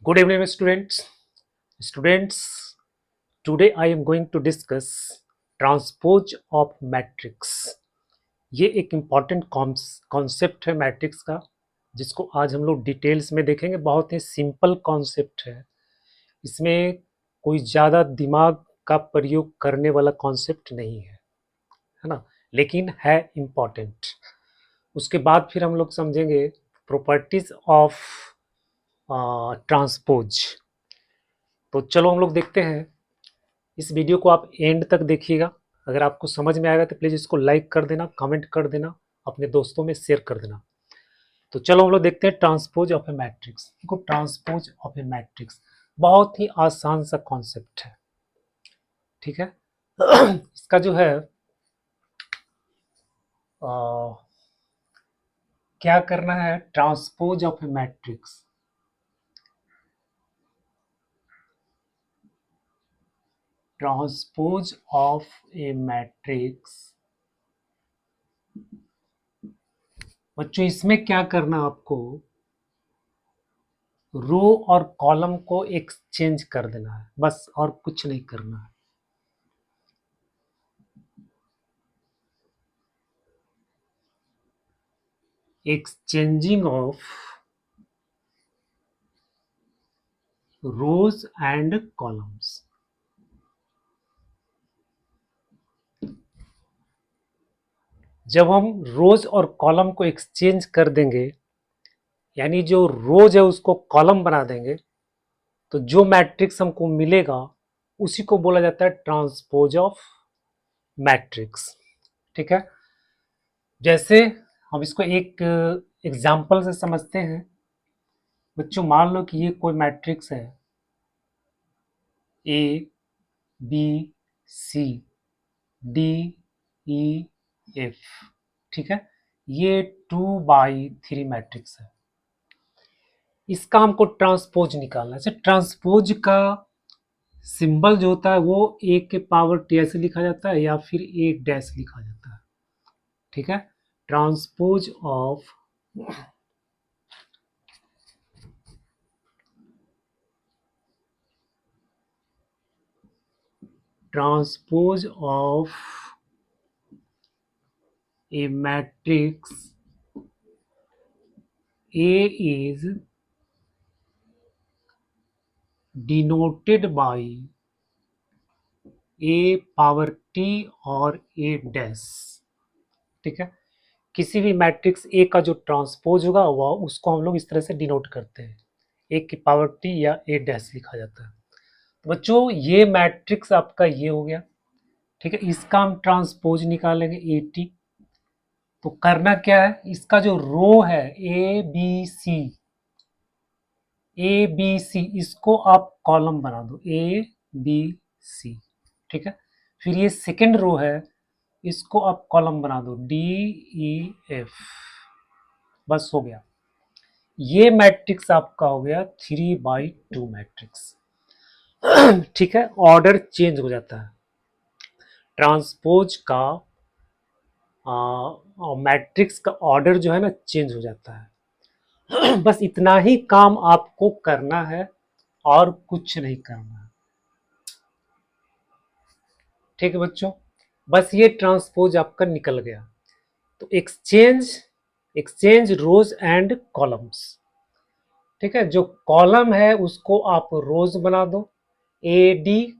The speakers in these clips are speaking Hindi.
Good evening, students. Students, today I am going to discuss transpose of matrix. ये एक इम्पॉर्टेंट कॉन्सेप्ट है मैट्रिक्स का, जिसको आज हम लोग डिटेल्स में देखेंगे। बहुत ही सिंपल कॉन्सेप्ट है, इसमें कोई ज़्यादा दिमाग का प्रयोग करने वाला कॉन्सेप्ट नहीं है ना, लेकिन है इम्पॉर्टेंट। उसके बाद फिर हम लोग समझेंगे प्रॉपर्टीज ऑफ ट्रांसपोज। तो चलो हम लोग देखते हैं। इस वीडियो को आप एंड तक देखिएगा। अगर आपको समझ में आएगा तो प्लीज़ इसको लाइक कर देना, कमेंट कर देना, अपने दोस्तों में शेयर कर देना। तो चलो हम लोग देखते हैं ट्रांसपोज ऑफ ए मैट्रिक्स। देखो, ट्रांसपोज ऑफ ए मैट्रिक्स बहुत ही आसान सा कॉन्सेप्ट है, ठीक है। इसका जो है क्या करना है, transpose of A matrix. Transpose of A matrix बच्चों, इसमें क्या करना आपको, रो और कॉलम को एक्सचेंज कर देना है, बस, और कुछ नहीं करना है। Exchanging of rose and columns. जब हम रोज और कॉलम को एक्सचेंज कर देंगे, यानी जो रोज है उसको कॉलम बना देंगे, तो जो मैट्रिक्स हमको मिलेगा उसी को बोला जाता है ट्रांसपोज ऑफ मैट्रिक्स, ठीक है। जैसे हम इसको एक एग्जाम्पल से समझते हैं। बच्चों, मान लो कि ये कोई मैट्रिक्स है, A B C D E F, ठीक है। ये 2/3 मैट्रिक्स है। इसका हमको ट्रांसपोज निकालना है। ट्रांसपोज का सिंबल जो होता है वो ए के पावर टी ऐसे लिखा जाता है, या फिर ए डैश लिखा जाता है, ठीक है। Transpose of transpose of a matrix A is denoted by A power T और A डैश, ठीक है। किसी भी मैट्रिक्स A का जो ट्रांसपोज होगा वह उसको हम लोग इस तरह से डिनोट करते हैं, A की पावर T या A डैश लिखा जाता है। तो बच्चों, ये मैट्रिक्स आपका ये हो गया, ठीक है। इसका हम ट्रांसपोज निकालेंगे AT। तो करना क्या है, इसका जो रो है ए बी सी, इसको आप कॉलम बना दो, ए बी सी, ठीक है। फिर ये सेकेंड रो है, इसको आप कॉलम बना दो, डी ई एफ, बस हो गया। ये मैट्रिक्स आपका हो गया 3/2 मैट्रिक्स, ठीक है। ऑर्डर चेंज हो जाता है, ट्रांसपोज का मैट्रिक्स का ऑर्डर जो है ना चेंज हो जाता है। बस इतना ही काम आपको करना है और कुछ नहीं करना है, ठीक है बच्चों। बस ये ट्रांसपोज आपका निकल गया। तो एक्सचेंज रोज एंड कॉलम्स, ठीक है। जो कॉलम है उसको आप रोज बना दो, A D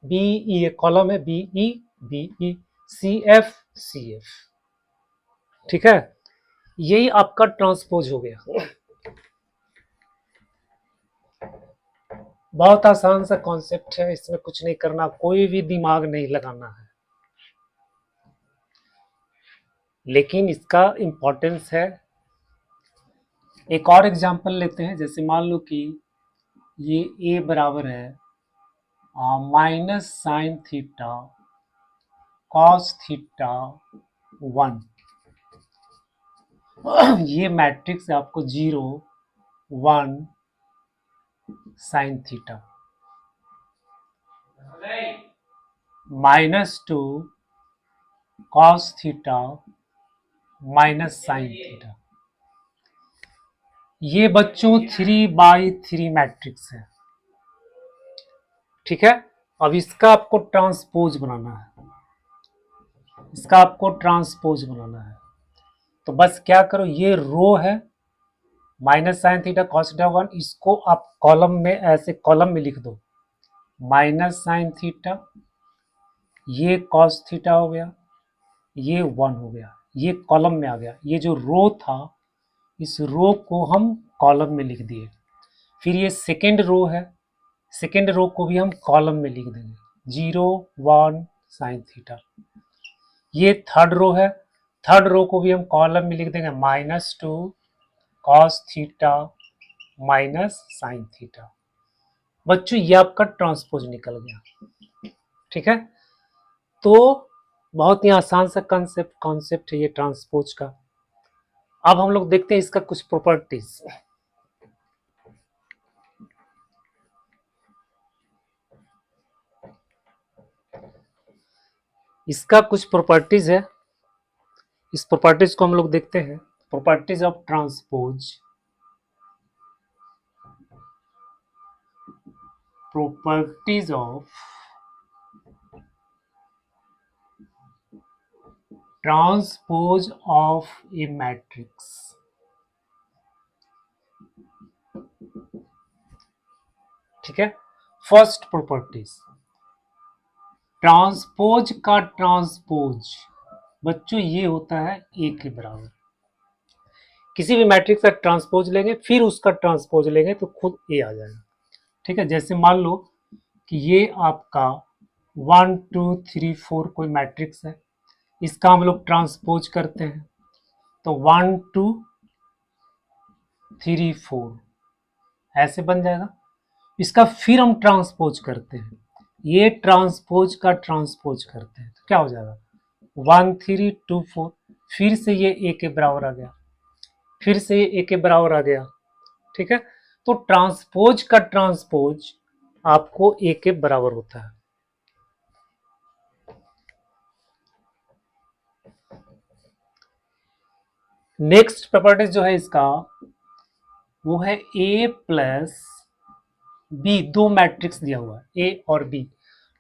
B E, column है बी ई सी एफ, ठीक है। यही आपका ट्रांसपोज हो गया। बहुत आसान सा कॉन्सेप्ट है, इसमें कुछ नहीं करना, कोई भी दिमाग नहीं लगाना है, लेकिन इसका इंपॉर्टेंस है। एक और एग्जांपल लेते हैं। जैसे मान लो कि ये ए बराबर है -sin θ cos θ 1। ये मैट्रिक्स है आपको 0 1 sin θ, -2 cos θ sin θ। ये बच्चों 3/3 मैट्रिक्स है, ठीक है। अब इसका आपको ट्रांसपोज बनाना है, इसका आपको ट्रांसपोज बनाना है। तो बस क्या करो, ये रो है minus sine theta cos theta 1, इसको आप कॉलम में ऐसे कॉलम में लिख दो, माइनस साइन थीटा, ये कॉस थीटा हो गया, ये 1 हो गया, ये कॉलम में आ गया। ये जो रो था इस रो को हम कॉलम में लिख दिए। फिर ये सेकेंड रो है, सेकेंड रो को भी हम कॉलम में लिख देंगे, 0 1 साइन थीटा। ये थर्ड रो है, थर्ड रो को भी हम कॉलम में लिख देंगे, -2 cos theta minus sine theta. बच्चों ये आपका ट्रांसपोज निकल गया, ठीक है। तो बहुत ही आसान सा कॉन्सेप्ट है ये ट्रांसपोज का। अब हम लोग देखते हैं इसका कुछ प्रॉपर्टीज। इसका कुछ प्रॉपर्टीज है, इस प्रॉपर्टीज को हम लोग देखते हैं। Properties of transpose, properties of transpose of A matrix. ठीक है, फर्स्ट प्रॉपर्टीज, ट्रांसपोज का ट्रांसपोज बच्चों ये होता है ए के बराबर। किसी भी मैट्रिक्स का ट्रांसपोज लेंगे फिर उसका ट्रांसपोज लेंगे तो खुद ए आ जाएगा, ठीक है। जैसे मान लो कि ये आपका 1 2 3 4 कोई मैट्रिक्स है, इसका हम लोग ट्रांसपोज करते हैं तो 1 2 3 4 ऐसे बन जाएगा। इसका फिर हम ट्रांसपोज करते हैं, ये ट्रांसपोज का ट्रांसपोज करते हैं तो क्या हो जाएगा 1 3 2 4, फिर से ये ए के बराबर आ गया, फिर से ये ए के बराबर आ गया, ठीक है। तो ट्रांसपोज का ट्रांसपोज आपको ए के बराबर होता है। नेक्स्ट प्रॉपर्टीज जो है इसका वो है ए प्लस बी, दो मैट्रिक्स दिया हुआ है ए और बी,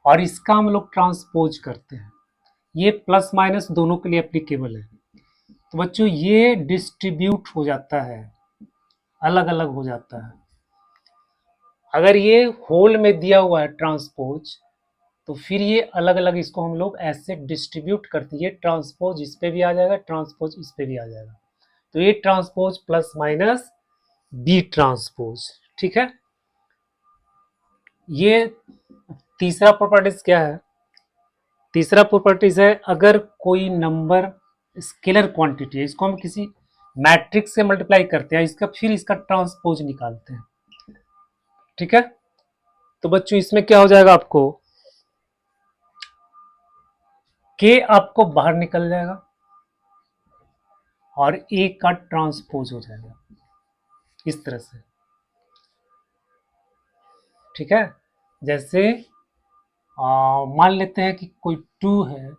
और इसका हम लोग ट्रांसपोज करते हैं। ये प्लस माइनस दोनों के लिए एप्लीकेबल है। तो बच्चों ये डिस्ट्रीब्यूट हो जाता है, अलग अलग हो जाता है। अगर ये होल में दिया हुआ है ट्रांसपोज तो फिर ये अलग अलग इसको हम लोग ऐसे डिस्ट्रीब्यूट करते हैं, ये ट्रांसपोज इस पे भी आ जाएगा, ट्रांसपोज इस पे भी आ जाएगा। तो ये transpose plus minus B transpose, ठीक है। ये तीसरा प्रॉपर्टीज क्या है, तीसरा प्रॉपर्टीज है अगर कोई नंबर स्केलर क्वांटिटी है, इसको हम किसी मैट्रिक्स से मल्टीप्लाई करते हैं, इसका फिर इसका ट्रांसपोज निकालते हैं, ठीक है। तो बच्चों इसमें क्या हो जाएगा, आपको के आपको बाहर निकल जाएगा और ए का ट्रांसपोज हो जाएगा इस तरह से, ठीक है। जैसे मान लेते हैं कि कोई 2 है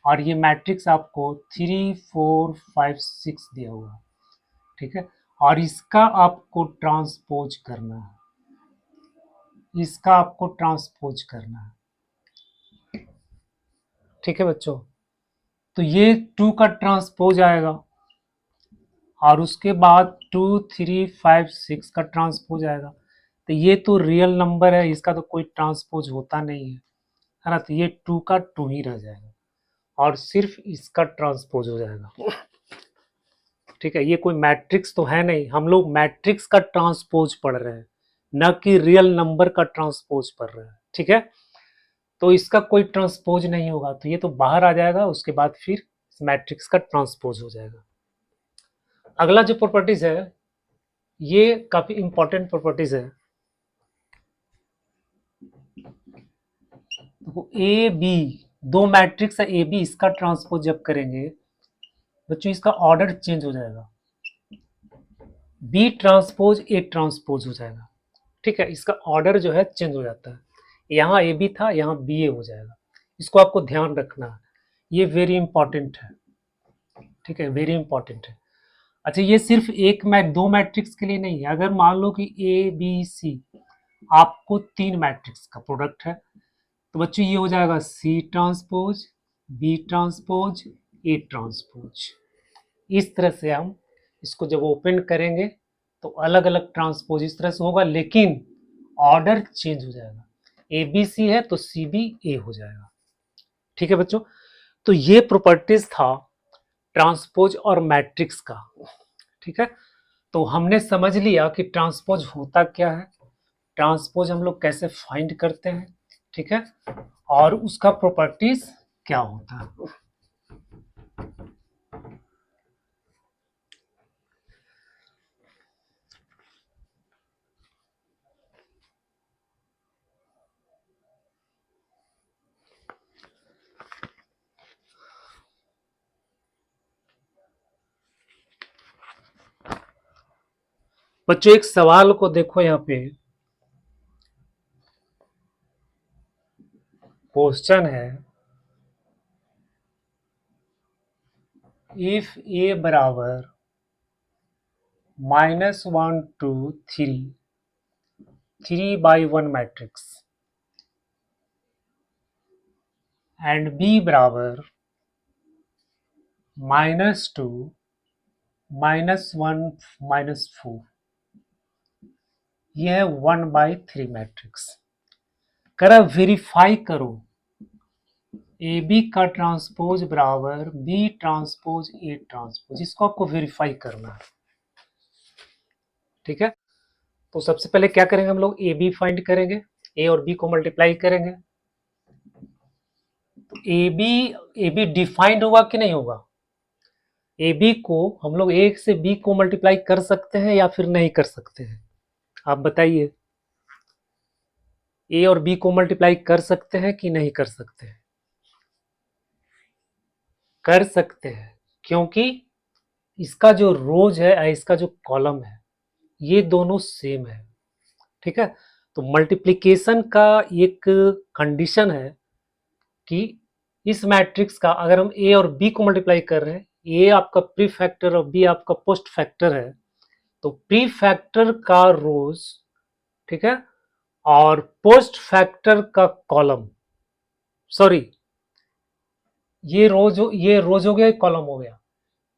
और ये मैट्रिक्स आपको 3 4 5 6 दिया हुआ है, ठीक है, और इसका आपको ट्रांसपोज करना है, इसका आपको ट्रांसपोज करना है, ठीक है बच्चों। तो ये 2 का ट्रांसपोज आएगा और उसके बाद 2 3 5 6 का ट्रांसपोज आएगा। तो ये तो रियल नंबर है, इसका तो कोई ट्रांसपोज होता नहीं है ना, तो ये 2 का 2 ही रह जाएगा और सिर्फ इसका ट्रांसपोज हो जाएगा, ठीक है। ये कोई मैट्रिक्स तो है नहीं, हम लोग मैट्रिक्स का ट्रांसपोज पढ़ रहे हैं न कि रियल नंबर का ट्रांसपोज पढ़ रहे हैं, ठीक है। तो इसका कोई ट्रांसपोज नहीं होगा, तो ये तो बाहर आ जाएगा, उसके बाद फिर मैट्रिक्स का ट्रांसपोज हो जाएगा। अगला जो प्रॉपर्टीज है ये काफी इंपॉर्टेंट प्रॉपर्टीज है। तो ए बी, दो मैट्रिक्स है ए बी, इसका ट्रांसपोज जब करेंगे बच्चों इसका ऑर्डर चेंज हो जाएगा, बी ट्रांसपोज ए ट्रांसपोज हो जाएगा, ठीक है। इसका ऑर्डर जो है चेंज हो जाता है, यहाँ ए बी था यहाँ बी ए हो जाएगा, इसको आपको ध्यान रखना है, ये वेरी इंपॉर्टेंट है, ठीक है, वेरी इंपॉर्टेंट है। अच्छा, ये सिर्फ दो मैट्रिक्स के लिए नहीं है। अगर मान लो कि ए बी सी आपको 3 मैट्रिक्स का प्रोडक्ट है, तो बच्चों ये हो जाएगा C transpose, B transpose, A transpose. इस तरह से हम इसको जब ओपन करेंगे तो अलग अलग ट्रांसपोज इस तरह से होगा, लेकिन ऑर्डर चेंज हो जाएगा। ए बी सी है तो सी बी ए हो जाएगा। ठीक है बच्चों, तो ये प्रॉपर्टीज था ट्रांसपोज और मैट्रिक्स का। ठीक है, तो हमने समझ लिया कि ट्रांसपोज होता क्या है, ट्रांसपोज हम लोग कैसे फाइंड करते हैं, ठीक है, और उसका प्रॉपर्टीज क्या होता है। बच्चों एक सवाल को देखो, यहाँ पे क्वेश्चन है, इफ ए बराबर -1 to 3/1 मैट्रिक्स एंड बी बराबर -2 -1 -4, यह है 1/3 मैट्रिक्स। करा वेरीफाई करो ए बी का ट्रांसपोज बराबर बी ट्रांसपोज ए ट्रांसपोज, इसको आपको वेरीफाई करना है। ठीक है, तो सबसे पहले क्या करेंगे, हम लोग ए बी फाइंड करेंगे, ए और बी को मल्टीप्लाई करेंगे। तो ए बी डिफाइंड होगा कि नहीं होगा? ए बी को हम लोग ए से बी को मल्टीप्लाई कर सकते हैं या फिर नहीं कर सकते हैं, आप बताइए। ए और बी को मल्टीप्लाई कर सकते हैं कि नहीं कर सकते हैं? कर सकते हैं, क्योंकि इसका जो रोज है, इसका जो कॉलम है, ये दोनों सेम है। ठीक है, तो मल्टीप्लिकेशन का एक कंडीशन है कि इस मैट्रिक्स का अगर हम ए और बी को मल्टीप्लाई कर रहे हैं, ए आपका प्री फैक्टर और बी आपका पोस्ट फैक्टर है, तो प्री फैक्टर का रोज, ठीक है, और पोस्ट फैक्टर का कॉलम, सॉरी ये रोज हो गया, कॉलम हो गया।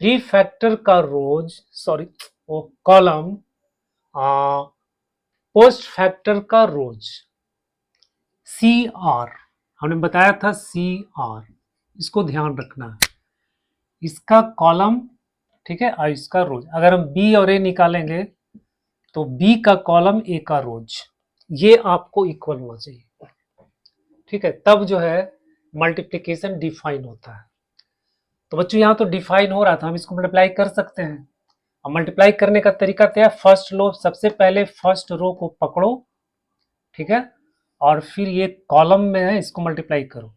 प्री फैक्टर का रोज, सॉरी वो कॉलम, पोस्ट फैक्टर का रोज, सी आर हमने बताया था, सी आर, इसको ध्यान रखना है। इसका कॉलम, ठीक है, और इसका रोज। अगर हम बी और ए निकालेंगे तो बी का कॉलम ए का रोज, ये आपको इक्वल होना चाहिए। ठीक है, तब जो है मल्टीप्लिकेशन डिफाइन होता है। तो बच्चों यहाँ तो डिफाइन हो रहा था, हम इसको मल्टीप्लाई कर सकते हैं। अब मल्टीप्लाई करने का तरीका क्या है, फर्स्ट लो, सबसे पहले फर्स्ट रो को पकड़ो, ठीक है, और फिर ये कॉलम में है, इसको मल्टीप्लाई करो।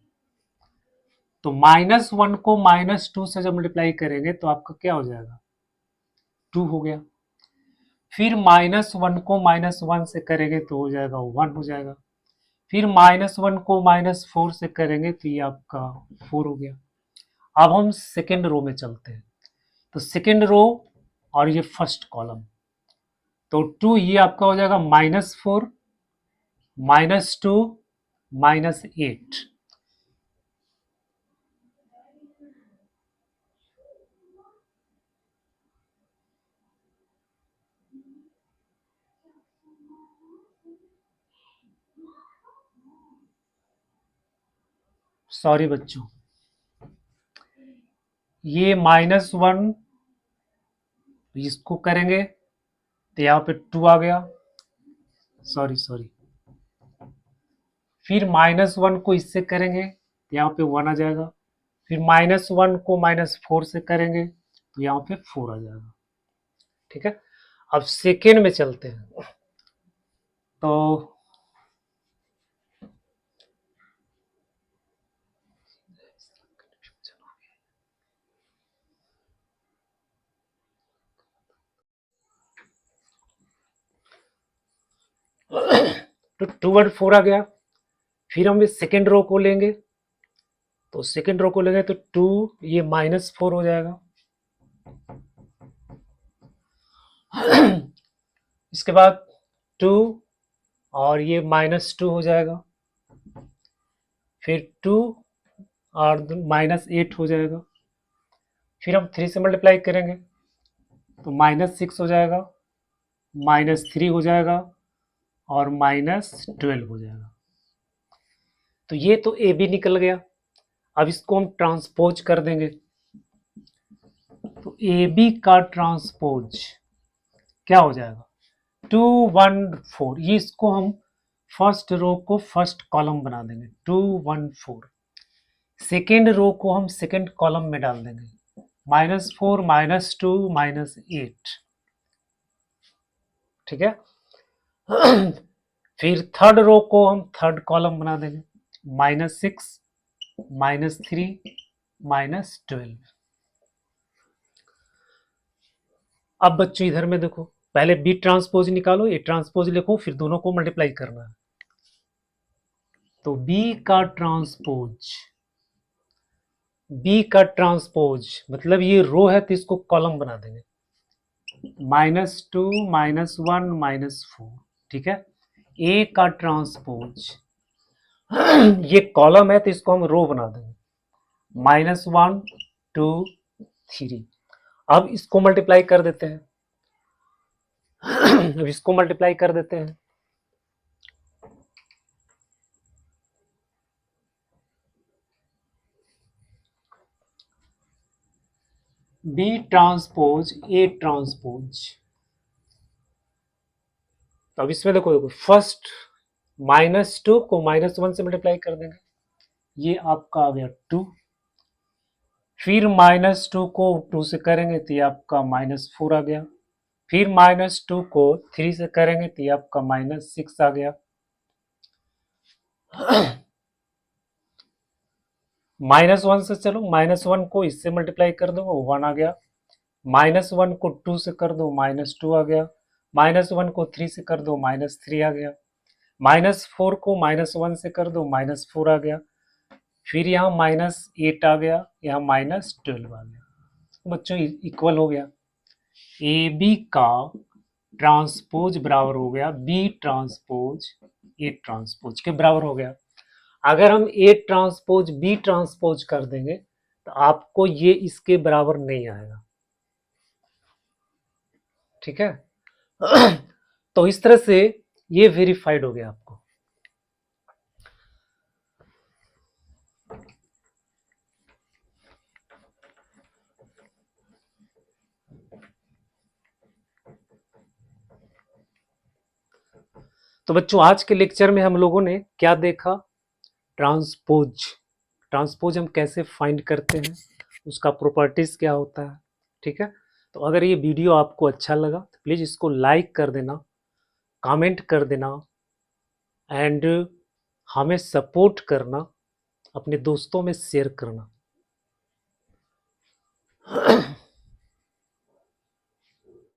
तो -1 को -2 से जब मल्टीप्लाई करेंगे तो आपका क्या हो जाएगा, 2 हो गया। फिर -1 को -1 से करेंगे तो हो जाएगा 1 हो जाएगा। फिर -1 को -4 से करेंगे तो ये आपका 4 हो गया। अब हम सेकेंड रो में चलते हैं, तो सेकेंड रो और ये फर्स्ट कॉलम, तो 2 ये आपका हो जाएगा -4 -2 -8। सॉरी बच्चों, ये -1 इसको करेंगे तो यहाँ पे 2 आ गया, सॉरी सॉरी। फिर -1 को इससे करेंगे तो यहाँ पे 1 आ जाएगा। फिर -1 को -4 से करेंगे तो यहाँ पे 4 आ जाएगा। ठीक है, अब सेकेंड में चलते हैं। तो तो 2 और 4 आ गया। फिर हम इस सेकेंड रो को लेंगे, तो सेकेंड रो को लेंगे तो 2 ये -4 हो जाएगा। इसके बाद 2 और ये -2 हो जाएगा, फिर 2 और -8 हो जाएगा, फिर हम 3 से मल्टीप्लाई करेंगे तो -6 हो जाएगा, -3 हो जाएगा और -12 हो जाएगा। तो ये तो ए बी निकल गया। अब इसको हम ट्रांसपोज कर देंगे, तो ए बी का ट्रांसपोज क्या हो जाएगा, 2 1 4। ये इसको हम फर्स्ट रो को फर्स्ट कॉलम बना देंगे, 2 1 4। सेकेंड रो को हम सेकेंड कॉलम में डाल देंगे, -4 -2 -8। ठीक है। फिर थर्ड रो को हम थर्ड कॉलम बना देंगे, -6 -3 -12। अब बच्चों इधर में देखो, पहले बी ट्रांसपोज निकालो, ए ट्रांसपोज लिखो, फिर दोनों को मल्टीप्लाई करना है। तो बी का ट्रांसपोज मतलब ये रो है तो इसको कॉलम बना देंगे, -2 -1 -4। ठीक है। ए का ट्रांसपोज ये कॉलम है तो इसको हम रो बना देंगे, -1 2 3। अब इसको मल्टीप्लाई कर देते हैं। अब इसको मल्टीप्लाई कर देते हैं, बी ट्रांसपोज ए ट्रांसपोज। तो अब इसमें देखो देखो फर्स्ट -2 को -1 से मल्टीप्लाई कर देंगे, ये आपका आ गया 2। फिर -2 को 2 से करेंगे तो ये आपका -4 आ गया। फिर -2 को 3 से करेंगे तो ये आपका -6 आ गया। -1 से चलो, -1 को इससे मल्टीप्लाई कर दो, 1 आ गया। -1 को 2 से कर दो, -2 आ गया। -1 को 3 से कर दो, -3 आ गया। -4 को -1 से कर दो, -4 आ गया। फिर यहाँ -8 आ गया, यहाँ -12 आ गया। तो बच्चों इक्वल हो गया, ए बी का ट्रांसपोज बराबर हो गया बी ट्रांसपोज ए ट्रांसपोज के बराबर हो गया। अगर हम ए ट्रांसपोज बी ट्रांसपोज कर देंगे तो आपको ये इसके बराबर नहीं आएगा। ठीक है। तो इस तरह से ये वेरीफाइड हो गया आपको। तो बच्चों आज के लेक्चर में हम लोगों ने क्या देखा, ट्रांसपोज। ट्रांसपोज हम कैसे फाइंड करते हैं, उसका प्रॉपर्टीज क्या होता है। ठीक है। तो अगर ये वीडियो आपको अच्छा लगा तो प्लीज़ इसको लाइक कर देना, कमेंट कर देना एंड हमें सपोर्ट करना, अपने दोस्तों में शेयर करना।